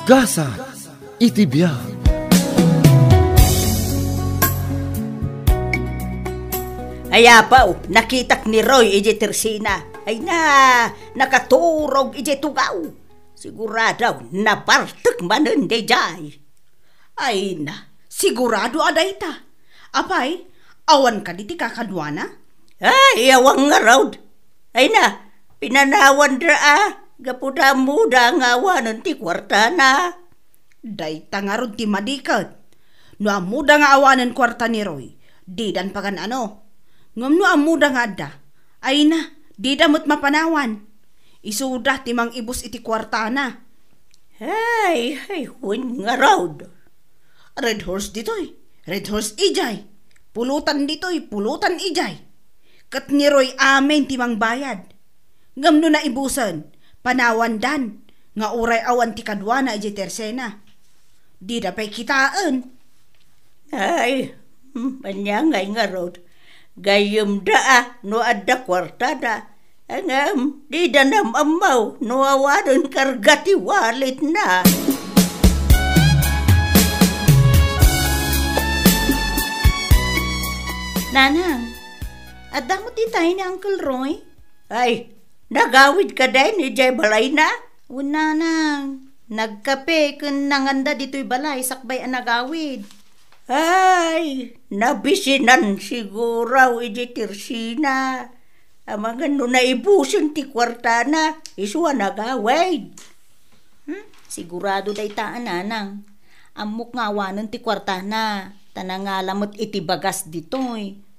Gasa iti biag. Ayapaw, nakitak ni Roy ije Tersina. Ay na, nakaturog ije tugaw. Siguradaw, nabartek manen de jay. Ay na, sigurado aday ta. Apay, awan ka diti kakadwana? Ay, awang nga raw. Ay na, pinanawan dra gapuda muda nga awanan ti kwarta na. Day tangarod ti madikat. No amuda nga awanan kwarta ni Roy, di dan pagan ano. Ngam no amuda nga da, ay na, di damot mapanawan. Isuda ti mang ibus iti kwarta na. Ay, hun nga raw. Red horse ditoy, red horse ijay. Pulutan ditoy, pulutan ijay. Kat ni Roy amen ti mang bayad. Ngam no na ibusan, panawan dan, nga uray awan ti kadwana ijay Tersena. Di da pa'y kitaan. Ay, manyangay nga raw. Gayam da no adda kwarta da. Angam, di da namamaw no awanan kargati walit na. Nanang, adda mo ti tayo ni Uncle Roy? Ay, nagawid ka din ni Jay Balay na? Nanang, nagkape kun nanganda dito'y balay sakbay ang nagawid. Ay, nabisinan siguraw iji Tersina. Amang ano na ibusin ti kwarta na, iswa nagawid. Sigurado day taan, nanang. Amok nga awanan ti kwarta na, tanangalamot iti bagas dito'y.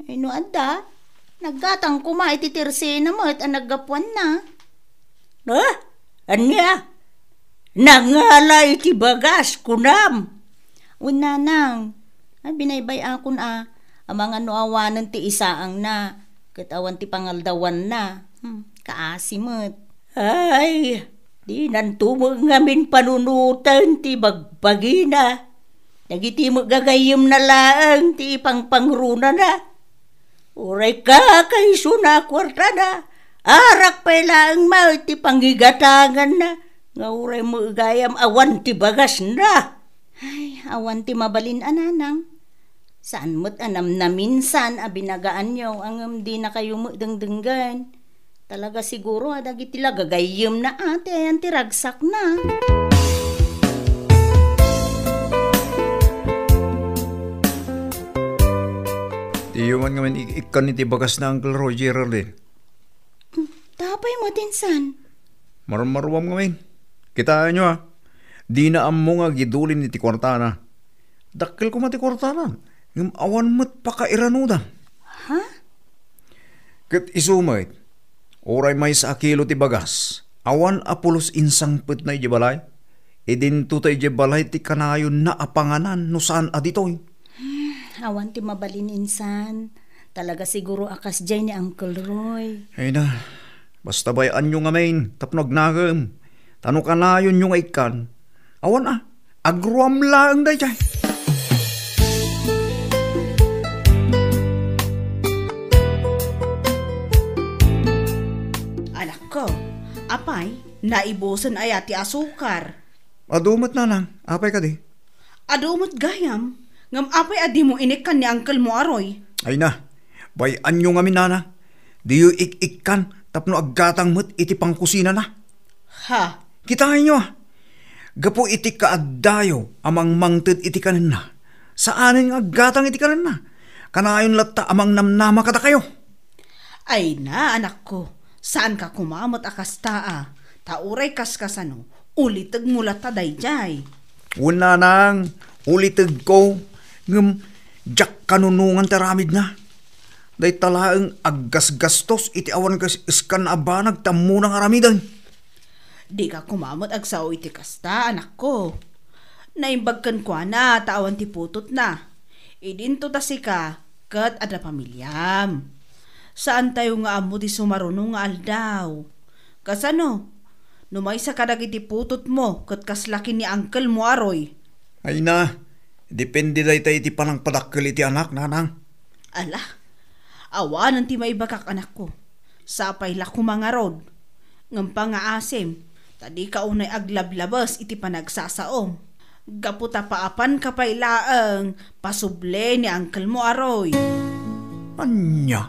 Ay no adda, naggatang kuma iti Tersina mo at ang naggapuan na. Anya? Nangala iti bagas, kunam. Nanang, binaybay akon amang ano awanan ti isaang na, katawan ti pangaldawan na, kaasimot. Ay, di nantumag ngamin panunutan ti bagbagina. Nagiti mo gagayim na laang ti pangpangruna na. Uray ka kay suna kwarta na. Arak pa laang ma ti panggigatangan na. Nga uray mo gayam awan ti bagas na. Ay, awan ti mabalin ananang. Saan mo't anam na minsan binagaan nyo ang di na kayo mo dengdenggan. Talaga siguro dagiti lagagayim na ate ayan ti ragsak na. Tiyo man ngayon ikan iti bagas na Uncle Roy Geraldine. Tapay mo tinsan. Marmarwam ngayon. Kitaan nyo Di na amo nga gidulin iti kwartana. Dakkel ko mati kwartana. Ngam awan mo't pakairanudan. Ha? Kat isumay, oray may sa kilo ti bagas. Awan apulos insang put na ijibalay. Idin tutay ijibalay ti kanayon na apanganan no saan aditoy. Awan ti mabalin insan. Talaga siguro akas jay ni Uncle Roy. Ay na, basta bayan nyo nga main, tapnog nagam. Tano kanayon yung ikan. Awan agruam lang day chay. Anak ko, apay, naibusan ay ati asukar. Adumot na lang, apay ka di. Adumot gayam, ngam apay adi mo inikan ni Uncle mo aroy. Ay na, bayan nyo nga minana. Di yu ik-ikan, tapno aggatang mo't iti pangkusina na. Ha? Kitain nyo gapo iti kaaddayo amang mangted iti kanan na. Saanin nga gatang iti kanan na. Kanayon latta amang namnama kata kayo. Ay na, anak ko, saan ka kumamot akastaa? Tauray kaskasano, ulitag mula taday jay. Una nang, ulitag ko, ngam, jak kanunungan taramid na. Day talaang aggas-gastos iti awan kas iskan abanag tammo ng aramidan. Di ka kumamot agsaw iti kasta, anak ko. Naimbagkan kwa na, tawan ti putot na. Idinto tasi ka, kat ada pamilyam. Saan tayo nga amo ti sumarunong nga aldaw? Kasano? Numay sa kadag iti putot mo, kat kaslaki ni Uncle mo aroy. Ay na, depende day tayo iti panang padakkel iti anak, nanang. Ala, awanan ti maibagak anak ko. Sapay la kumangarod. Ngampa nga asim, Tadi ka unay aglablabas iti panagsasaom. Gaputa paapan kapailaang pasuble ni Uncle mo aroy. Anya?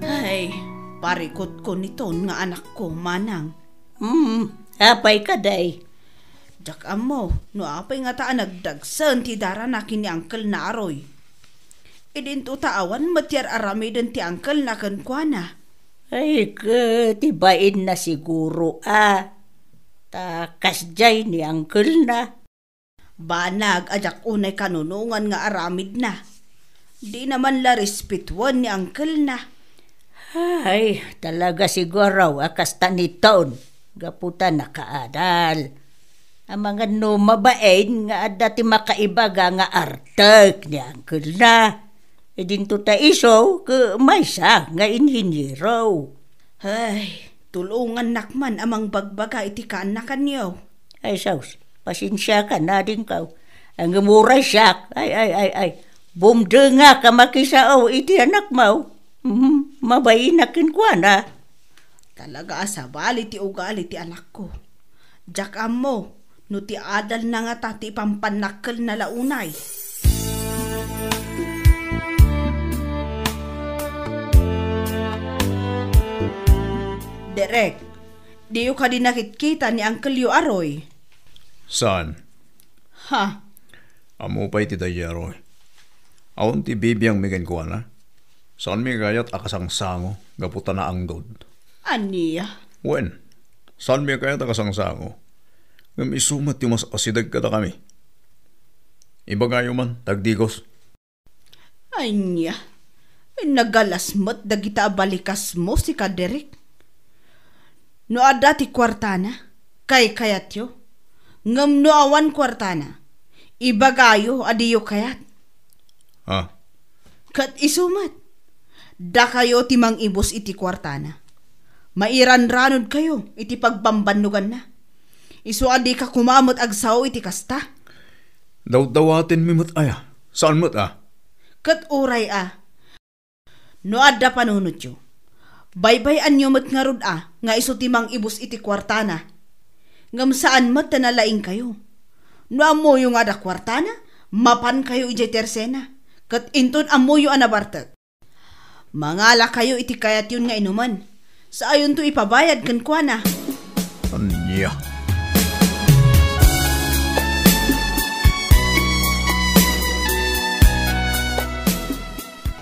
Ay, parikot ko niton nga anak ko, manang. Apay ka day. Jak amo, no apay nga taan nagdagsan ti daranakin ni Uncle na aroy. Idinto taawan matyar aramiden ti Uncle na kankwana. Ay ka, tibain na siguro Takas jay ni Uncle na. Banag ajak unay kanunungan nga aramid na. Di naman la respetuan ni Uncle na. Ay, talaga siguro akas tanitaon. Gaputa nakaadal. Ang mga no mabain nga dati makaibaga nga artag ni Uncle na. E dinto ta iso ke may siya nga inhinyero. Ay, tulungan nakman amang bagbaga iti kaanakan niyo. Ay saus, pasensya ka na din ka. Ang muray siya, ay. Bumde nga ka makisao iti anak mo. Mabainakin ko na. Talaga asabali ti ugali ti anak ko. Jak amo, no ti adal na nga tati pampanakkel na launay. Derek, di yu ka din nakitkita ni Uncle yu aroy. Saan? Ha? Amo pa iti dayaroy. Aon ti bibiyang migan ko na. Saan mi kayat akasang sango, gaputa na ang dod. Aniya? Wen, saan mi kayat akasang sango? Ngam isumat yung mas asidag kada kami. Iba kayo man, tagdigos. Aniya? Nagalasmat dagita balikas mo si ka Derek. No ada ti kwartana, kay kayat yo. Ngam no awan kwartana, iba kayo adiyo kayat. Ha? Kat isumat, da kayo ti mang ibos iti kwartana. Mairan-ranod kayo iti pagbambanugan na. Isu adi ka kumamot agsaw iti kasta. Daw-dawatin mi mo't aya. Saan mo't Kat uray no ada panunod yo. Baybayan nyo mat nga rod nga iso timang ibus iti kwartana. Ngam saan mat tanalaing kayo. No amoyo nga da kwartana, mapan kayo iti tersena. Kat inton amoyo anabartag. Mangala kayo iti kayat yun nga inuman. Sa ayon to ipabayad kan kwa na. Anya?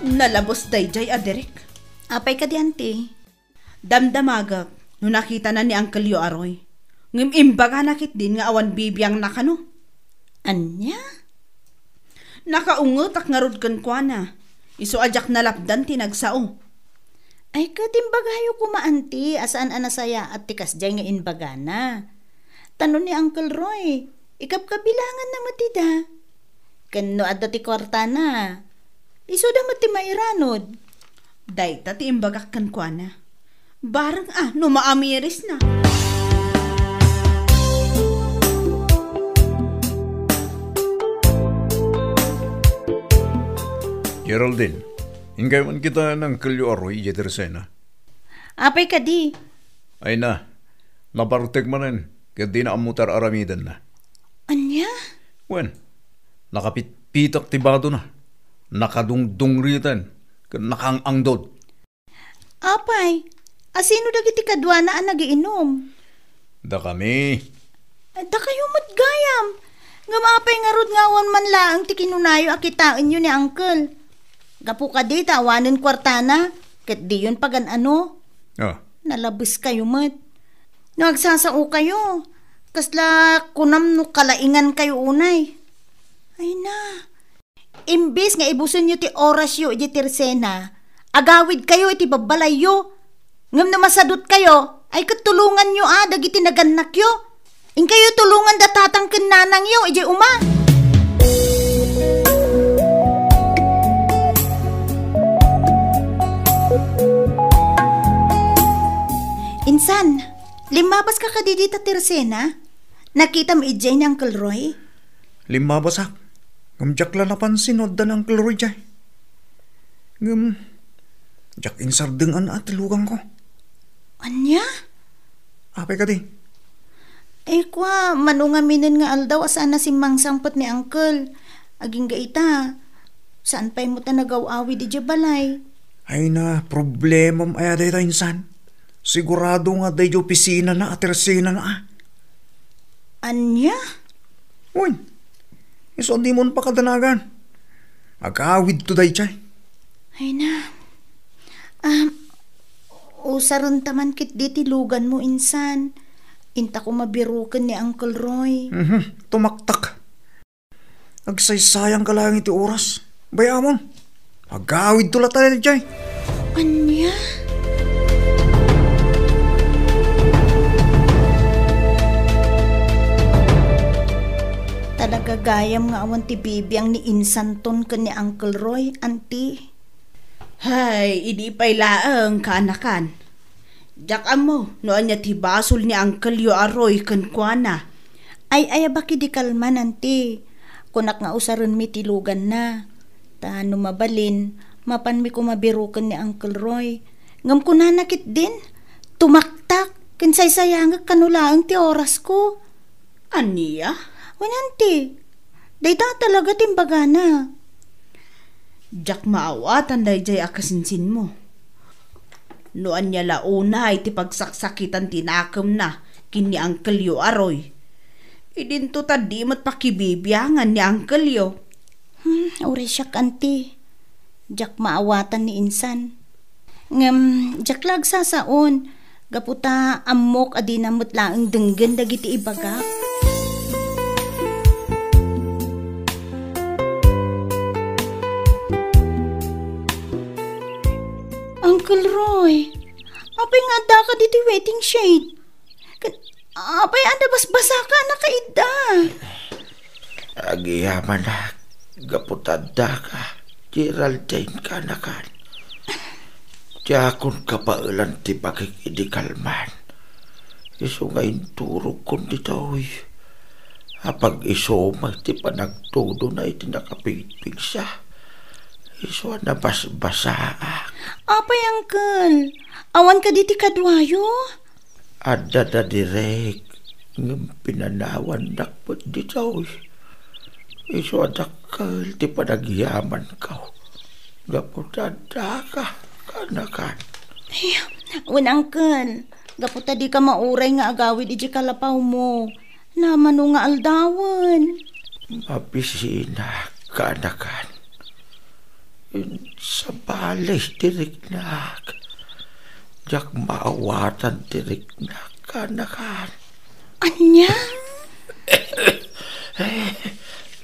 Nalabos dayjay Derek. Apay ka di, auntie. Damdamagak, no nakita na ni Uncle yu aroy. Ngim imbaga nakit din nga awan bibiyang nakano. Anya? Nakaungot ak ngarod kan kwa na. Iso ajak nalapdan tinagsao. Ay katimbagayo ko ma-auntie, asaan anasaya at tikas jay nga inbaga na. Tanong ni Uncle Roy, ikap kabilangan na matida. Kano adda ti kwarta na. Iso da mati mairanod. Dayta ti imbagak kan kwa na. Barang no maamiris na. Geraldine, ingay man kita ng kalyo aroy itersena. Apay ka di. Ay na, naparutek manen, kaya di na amutar aramidan na. Anya? Wen, nakapitpitak tibado na, nakadungdung ritan, nakangangdod. Apay, asino dagiti kadwa na ang nagiinom? Da kami. Da kayo matgayam. Ngamapay nga rod ngawan man laang ti kinunayo akitain yun ni Uncle. Gapu ka di, tawanin kwartana. Kat di yun pagan ano. Nalabis kayo mat. Nagsasao kayo. Kasla kunam no kalaingan kayo unay. Ay na. Imbis nga ibuson nyo ti orasyo iti tersena, agawid kayo iti babalayo. Ngam na masadot kayo, ay katulungan nyo dagiti naganak yo. In kayo tulungan datatang kinanang yo, iti uma. Insan, limabas ka kadidita tersena? Nakita mo ijay ni Uncle Roy? Limabasak. Ngamjak la napansin o da ng Uncle Roy jay. Ngam, jak insardengan at lugang ko. Anya? Apay ka di? Kwa, manungaminin nga aldaw asaan na si Mang Sampot ni Uncle. Aging gaita, saan pa'y mo ta nagaw-awi di balay? Ay na, problemam ay aday ta insan. Sigurado nga day jo pisina na at resina na. Anya? Uy, iso di mo pa kadanagan. Mag-awid to day chay. Ay na. Usaron taman kit di tilugan mo insan. Inta ko mabirukan ni Uncle Roy. Tumaktak. Agsaysayang ka lang iti oras. Bayamon. Mag-awid to tayo day chay. Anya? Talaga gayam nga awan ti bibiyang ni Insanton ka ni Uncle Roy, auntie. Hay, idi pa'y laang kaanakan. Diyak mo, noan niya ti basol ni Uncle Yo Aroy kan kuana. Ay, baki di kalman, auntie. Kunak nga usaron mi tilugan na. Taano mabalin, mapan mi kumabirukan ni Uncle Roy. Ngam ko nanakit din. Tumaktak, kinsay sayangag kanulaang ti oras ko. Aniya? Wananti, dayta talaga timbaga na. Diyak maawatan day jay akasinsin mo. Noan niya launa iti pagsaksakitan tinakam na kini Uncle Yo Aroy. Idinto ta di mat pakibibiyangan ni Uncle Yo. Uri siyak, auntie. Diyak maawatan ni Insan. Diyak lag sasaon. Gaputa amok adi namot laang denggen dagiti ibaga. Uncle Roy, apay nga da ka dito waiting shade. Apay anda basbasa ka na kaida. Agiyaman na, gaputanda ka, Geraldine ka na kan. Diyakon kapailan ti pakikidikalman. Iso ngayon turog kon ditoy. Apag iso ti panagtudo na iti nakapigpig siya. Iso na basbasaak. Apay, Uncle, awan ka diti kadwayo? Ada da direk, ng pinanawan dakpot ditoy. Iso adakal ti panagyaman ka. Gaputanda ka. Kanakan. Ay, Uncle, gaputa di ka mauray nga agawid iji kalapaw mo. Naman nga aldawan. Mapisina kanakan. Sa balay diriknak. Jak maawatan diriknak kanakan. Anya?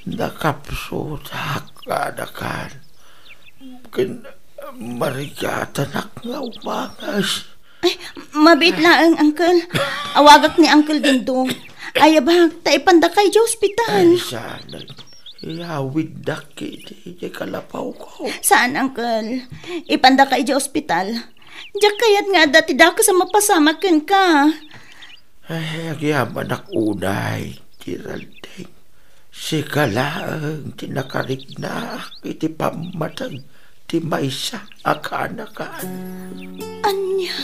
Nakapsutak kanakan. Marigatan nga umangas. Ay, mabit laang, Uncle. Awagak ni Uncle Dindong. Ay, abang, taipanda kay di ospital. Ay, sana. Iawid na kiti, di kalapaw ko. Saan, Uncle? Ipanda kay di ospital. Diyak kayat nga dati dako sa mapasamakin ka. Ay, agyaman unay, Geraldine. Si kalaang tinakarignak iti pamatag. Di maysa akanakan. Anya?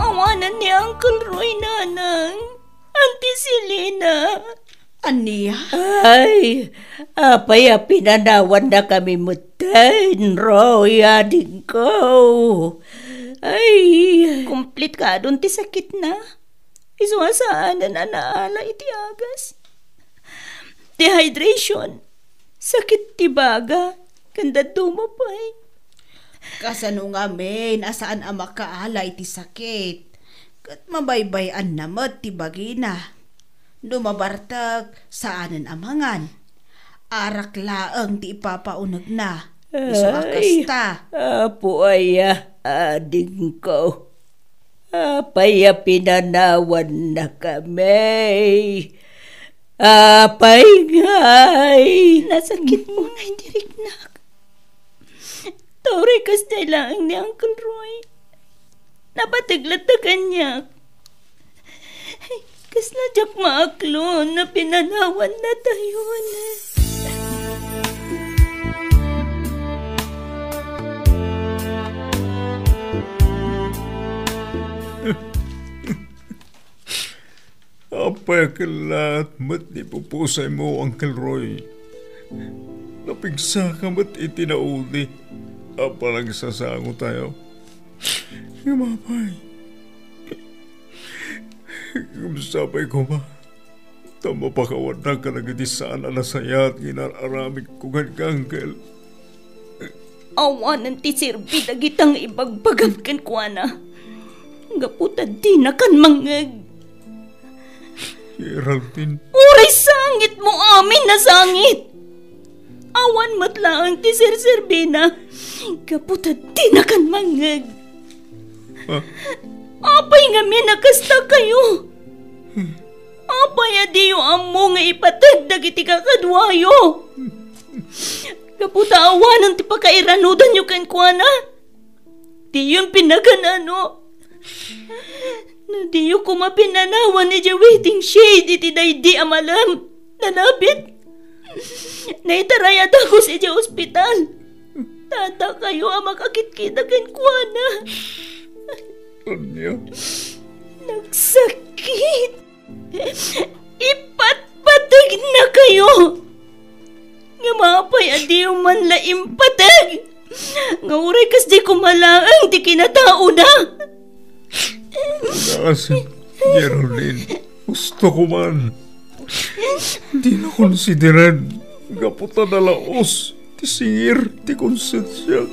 Awanan ni Uncle Roy, nanang. Auntie Selena. Aniya? Ay, apay pinanawan na kami mutin, Roy, ading ko. Ay, Complete ka doon ti sakit na. Isuasaan na naala iti agas. Dehydration. Sakit ti baga. Kanda dumapay. Kasano nga men, asaan ang makaala iti sakit. Kat mabaybayan namat ti bagina. Dumabartag saanan amangan. Arak laang ti ipapaunag na. Iso akasta. Apo ading ko. Apay pinanawan na kami. Apay ngay. Nasakit mo na dirignak. Tore kas lang ni Uncle Roy. Napatiglat na kanyak. Kas na jak maaklon na pinanawan na tayo na. Apay kalat, mat di pupusay mo, Uncle Roy. Napigsa ka mat itinauli. Apa nagsasango tayo? Mapay. Sabay ko ba? Tama pa kawan na ka nagitisaan alasayat ginararamig ko kan Uncle. Awanan ti sirbi dagitang ibagbagan kan kuana. Gaputan di na kan mangeg. Geraldine. Uray sangit mo amin na sangit. Awan matlaang ti sir-sirbina. Gaputan di na kan mangeg. Apay nga minakasta kayo. Apay adiyo amo nga ipatag dagiti kakadwayo. Kaputa awanan ti pakairanudan nyo kan kuana. Di yun pinaganano. Na di yun kumapinanawan ni waiting shade iti daydi amalam. Nanabit. Naitarayad ako sa ospital. Tata kayo ang makakit-kita kan kuana. Anya? Nagsakit. Ipatpatag na kayo. Nga mapay adiyo man laim patag. Nga uray kas di kumalaang di kinatao na. Kasi, Geraldine, gusto ko man. Hindi na konsideran. Gaputa na laos. Ti singir, ti konsensya.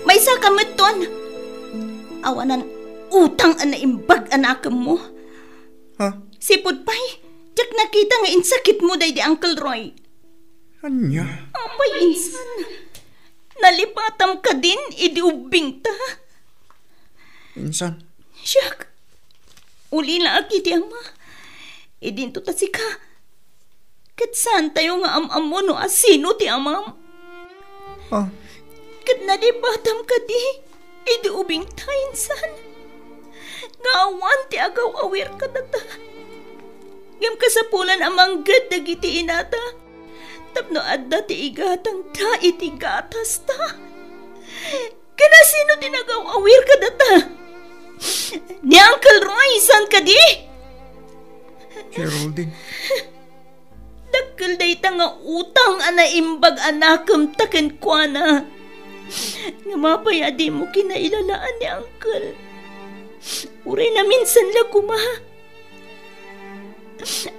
May sakameton. Awanan utang anaimbag anakam mo. Ha? Sipod pa'y, jak nakita nga insakit mo day di Uncle Roy. Anya? Apay insan. Nalipatam ka din, idiubing ta. Insan? Siyak. Uli na aki di ama. Idinto ta si ka. Kat saan tayo nga amam mo no asino ti amam? Ha? Kat nalipatam ka di. Idi ubing tayin san. Ngawan ti agaw awir ka data. Ngam kasapulan amang gad dagiti inata. Tapno adda ti igatang ta iti gatas ta. Kana sino tinagaw awir ka data? Ni Uncle Roy san ka di? Geraldine. Dakkel day ta nga utang anaimbag anakam taken kuana. Nga mapaya di mo kinailalaan ni Uncle. Uray na minsan lang kuma.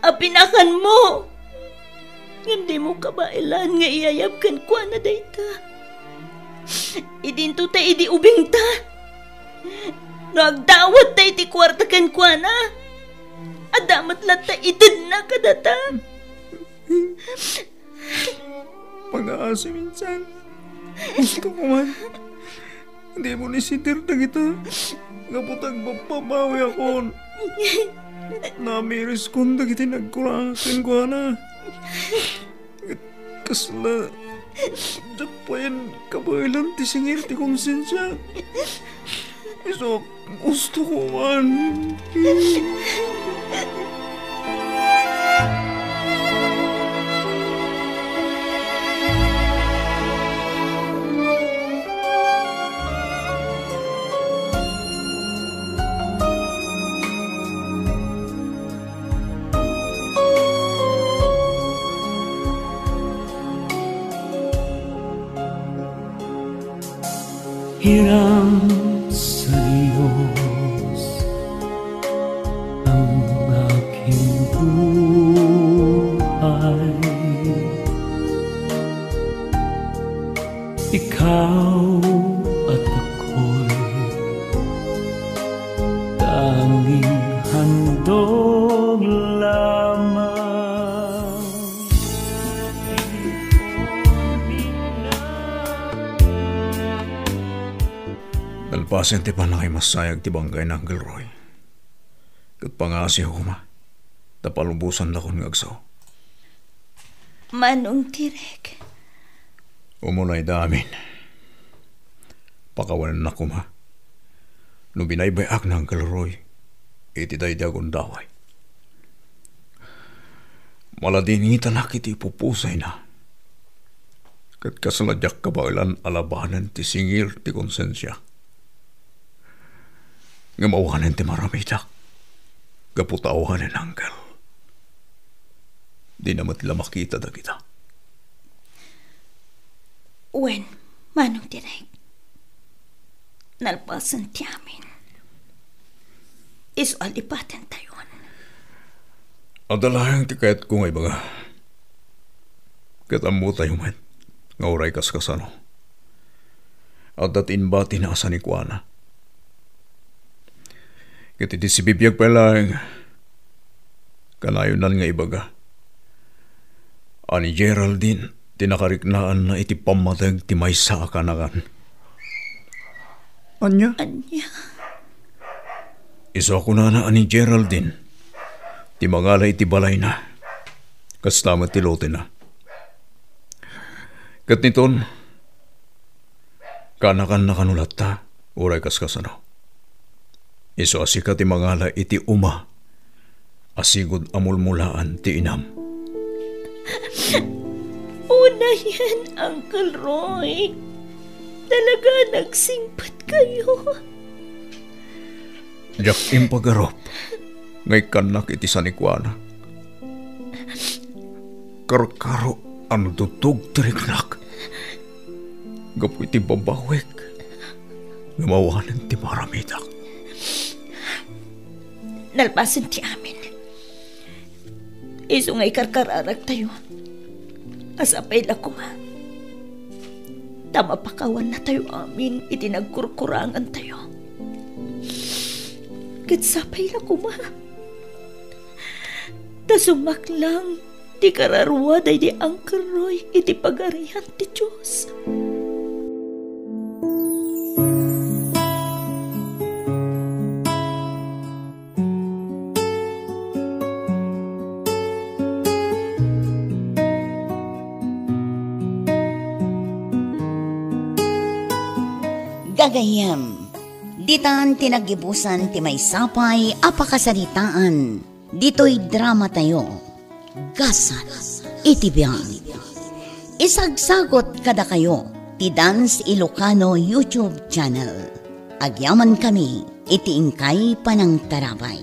Apinakan mo. Hindi mo kabailan nga iyayabkan kwa na dayta. Idinto ta idi ubing ta. Nagdawat ta iti kwarta kan kwa na. Adamat lang ta idin na kadata. Pag-aasi minsan. Gusto ko man. Hindi mo nisitir na kita. Kaputag mapabawi ako. Namiris ko na kita nagkurasin ko na. Kasla. Japayan kabailan ti singir ti konsensya. So, gusto ko man. Hirang sa Diyos ang aking buhay. ikaw at ako'y tanging handog lamang. Nalpasan ti panay masayag ti banggay ng Uncle Roy. Kat pangasi ako ma, tapalubusan na kon ngagsaw. Manong tirek. Umunay damin. Pakawanan na ko ma. No binaybayak ng Uncle Roy, iti daydagon daway. Maladinita na kiti pupusay na. Kat kasaladyak kabailan alabanan ti singir ti konsensya. Ngamawanan ti maramitak. Kaputawanan ng Uncle. Di naman tila makita da kita. Wen, manong tirek. Nalpasan ti amin. Isu alipaten tayon. Adalayang ti kahit ko ngay baga. Katamu tayo man. Nga oray kas kasano. At datin ba tinaasa ni Kuana. Kati di si bibiyag palang kanayonan nga ibaga. Ani Geraldine, tinakariknaan na iti pamatag ti maysa akanakan. Anya? Anya? Iso ako na ani Geraldine. Ti mangala iti balay na. Kastama ti lote na. Kat niton, kanakan na kanulat ta, uray kaskasano. Iso asika ti mangala iti uma, asigod amulmulaan ti inam. Una yan, Uncle Roy. Talaga nagsingpat kayo. Jak impagarop, ngay kanak iti sanikwana. Karkaro ang tutog tiriknak. Gapu iti babawek, gamawanan ti maramitak. Nalpasan ti amin. Isu ngay karkararag tayo. Asapay la ko ma. Tama pakawan na tayo amin. Itinagkurkurangan tayo. Katsapay la ko ma. Tasumak lang. Di kararwa day di Uncle Roy. Iti pagarihan ti Diyos. Gagayam, ditan tinagibusan ti may sapay apakasaritaan. Dito'y drama tayo. Gasan, itibiyang. Isagsagot kada kayo ti Dance Ilocano YouTube channel. Agyaman kami, iti ingkay panang tarabay.